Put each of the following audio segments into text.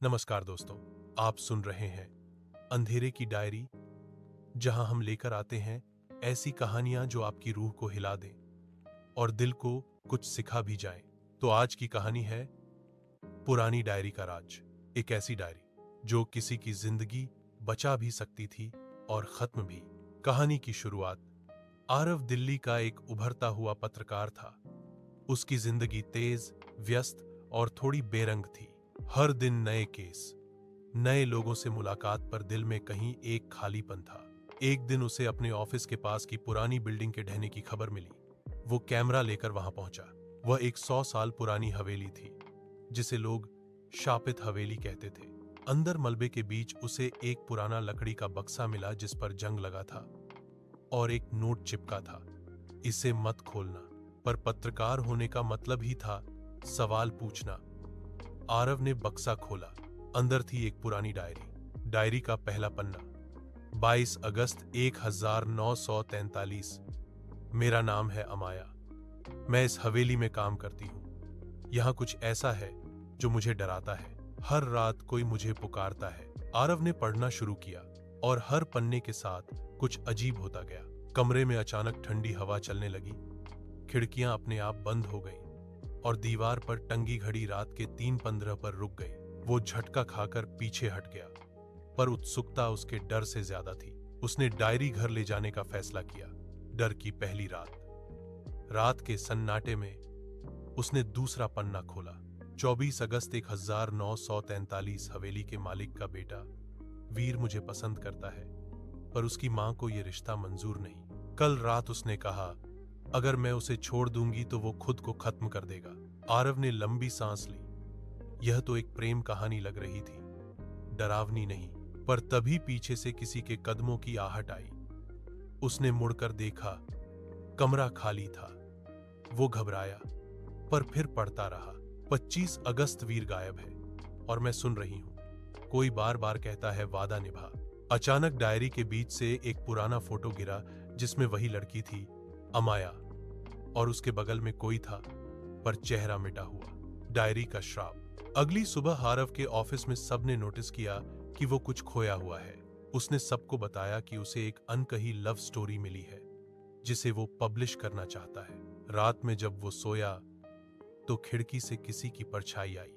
नमस्कार दोस्तों, आप सुन रहे हैं अंधेरे की डायरी, जहां हम लेकर आते हैं ऐसी कहानियां जो आपकी रूह को हिला दें और दिल को कुछ सिखा भी जाएं। तो आज की कहानी है पुरानी डायरी का राज। एक ऐसी डायरी जो किसी की जिंदगी बचा भी सकती थी और खत्म भी। कहानी की शुरुआत आरव दिल्ली का एक उभरता हुआ पत्रकार था। उसकी जिंदगी तेज, व्यस्त और थोड़ी बेरंग थी। हर दिन नए केस, नए लोगों से मुलाकात, पर दिल में कहीं एक खालीपन था। एक दिन उसे अपने ऑफिस के पास की पुरानी बिल्डिंग के ढहने की खबर मिली। वो कैमरा लेकर वहां पहुंचा। वह एक 100 साल पुरानी हवेली थी, जिसे लोग शापित हवेली कहते थे। अंदर मलबे के बीच उसे एक पुराना लकड़ी का बक्सा मिला जिस पर जंग लगा था और एक नोट चिपका था, इसे मत खोलना। पर पत्रकार होने का मतलब ही था सवाल पूछना। आरव ने बक्सा खोला। अंदर थी एक पुरानी डायरी। डायरी का पहला पन्ना, 22 अगस्त 1943। मेरा नाम है अमाया। मैं इस हवेली में काम करती हूँ। यहाँ कुछ ऐसा है जो मुझे डराता है। हर रात कोई मुझे पुकारता है। आरव ने पढ़ना शुरू किया और हर पन्ने के साथ कुछ अजीब होता गया। कमरे में अचानक ठंडी हवा चलने लगी। खिड़कियां अपने आप बंद हो गईं और दीवार पर टंगी घड़ी रात के 3:15 पर रुक गई। वो झटका खाकर पीछे हट गया, पर उत्सुकता उसके डर से ज्यादा थी। उसने डायरी घर ले जाने का फैसला किया। डर की पहली रात के सन्नाटे में उसने दूसरा पन्ना खोला। 24 अगस्त 1943। हवेली के मालिक का बेटा वीर मुझे पसंद करता है, पर उसकी मां को यह रिश्ता मंजूर नहीं। कल रात उसने कहा, अगर मैं उसे छोड़ दूंगी तो वो खुद को खत्म कर देगा। आरव ने लंबी सांस ली। यह तो एक प्रेम कहानी लग रही थी, डरावनी नहीं। पर तभी पीछे से किसी के कदमों की आहट आई। उसने मुड़कर देखा, कमरा खाली था। वो घबराया, पर फिर पढ़ता रहा। 25 अगस्त। वीर गायब है और मैं सुन रही हूं। कोई बार बार कहता है वादा निभा। अचानक डायरी के बीच से एक पुराना फोटो गिरा जिसमें वही लड़की थी, अमाया, और उसके बगल में कोई था, पर चेहरा मिटा हुआ। डायरी का श्राप। अगली सुबह आरव के ऑफिस में सबने नोटिस किया कि वो कुछ खोया हुआ है। उसने सबको बताया कि उसे एक अनकही लव स्टोरी मिली है जिसे वो पब्लिश करना चाहता है। रात में जब वो सोया तो खिड़की से किसी की परछाई आई।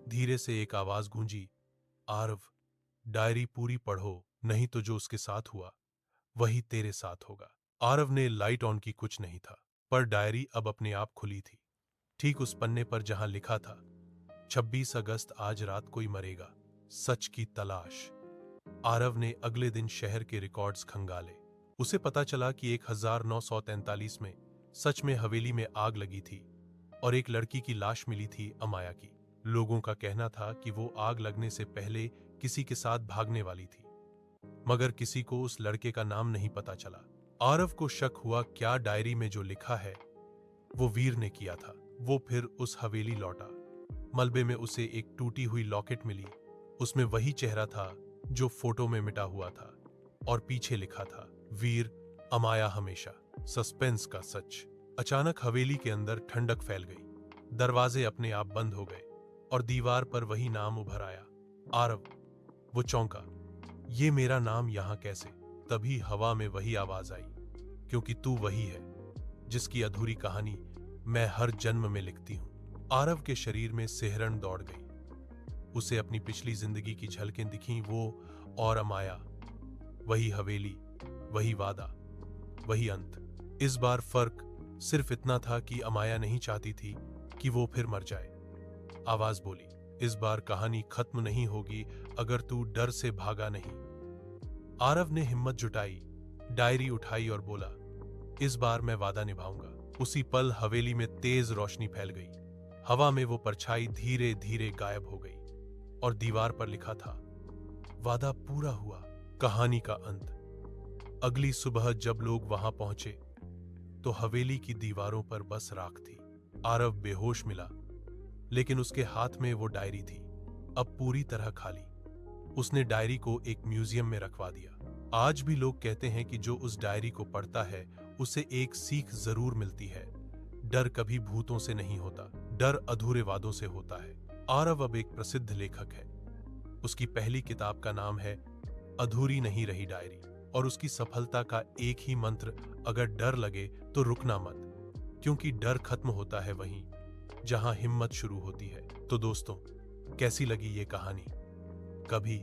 धीरे से एक आवाज गूंजी, आरव, डायरी पूरी पढ़ो, नहीं तो जो उसके साथ हुआ वही तेरे साथ होगा। आरव ने लाइट ऑन की। कुछ नहीं था, पर डायरी अब अपने आप खुली थी। ठीक उस पन्ने पर जहां लिखा था, 26 अगस्त, आज रात कोई मरेगा, सच की तलाश। आरव ने अगले दिन शहर के रिकॉर्ड्स खंगाले। उसे पता चला कि 1943 में सच में हवेली में आग लगी थी और एक लड़की की लाश मिली थी, अमाया की। लोगों का कहना था कि वो आग लगने से पहले किसी के साथ भागने वाली थी, मगर किसी को उस लड़के का नाम नहीं पता चला। आरव को शक हुआ, क्या डायरी में जो लिखा है वो वीर ने किया था। वो फिर उस हवेली लौटा। मलबे में उसे एक टूटी हुई लॉकेट मिली। उसमें वही चेहरा था जो फोटो में मिटा हुआ था और पीछे लिखा था, वीर, अमाया हमेशा। सस्पेंस का सच। अचानक हवेली के अंदर ठंडक फैल गई। दरवाजे अपने आप बंद हो गए और दीवार पर वही नाम उभर आया, आरव। वो चौंका, ये मेरा नाम यहां कैसे? तभी हवा में वही आवाज आई, क्योंकि तू वही है जिसकी अधूरी कहानी मैं हर जन्म में लिखती हूं। आरव के शरीर में सिहरन दौड़ गई। उसे अपनी पिछली जिंदगी की झलकें दिखीं, वो और अमाया, वही हवेली, वही वादा, वही अंत। इस बार फर्क सिर्फ इतना था कि अमाया नहीं चाहती थी कि वो फिर मर जाए। आवाज बोली, इस बार कहानी खत्म नहीं होगी अगर तू डर से भागा नहीं। आरव ने हिम्मत जुटाई, डायरी उठाई और बोला, इस बार मैं वादा निभाऊंगा। उसी पल हवेली में तेज रोशनी फैल गई। हवा में वो परछाई धीरे धीरे गायब हो गई और दीवार पर लिखा था, वादा पूरा हुआ, कहानी का अंत। अगली सुबह जब लोग वहां पहुंचे तो हवेली की दीवारों पर बस राख थी। आरव बेहोश मिला, लेकिन उसके हाथ में वो डायरी थी, अब पूरी तरह खाली। उसने डायरी को एक म्यूजियम में रखवा दिया। आज भी लोग कहते हैं कि जो उस डायरी को पढ़ता है उसे एक सीख जरूर मिलती है। डर कभी भूतों से नहीं होता, डर अधूरे वादों से होता है। आरव अब एक प्रसिद्ध लेखक है, उसकी पहली किताब का नाम है अधूरी नहीं रही डायरी, और उसकी सफलता का एक ही मंत्र, अगर डर लगे तो रुकना मत, क्योंकि डर खत्म होता है वहीं जहां हिम्मत शुरू होती है। तो दोस्तों, कैसी लगी ये कहानी? कभी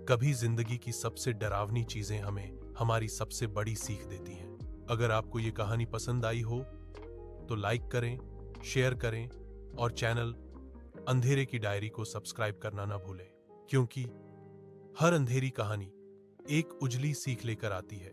कभी जिंदगी की सबसे डरावनी चीजें हमें हमारी सबसे बड़ी सीख देती हैं। अगर आपको ये कहानी पसंद आई हो तो लाइक करें, शेयर करें और चैनल अंधेरे की डायरी को सब्सक्राइब करना ना भूलें, क्योंकि हर अंधेरी कहानी एक उजली सीख लेकर आती है।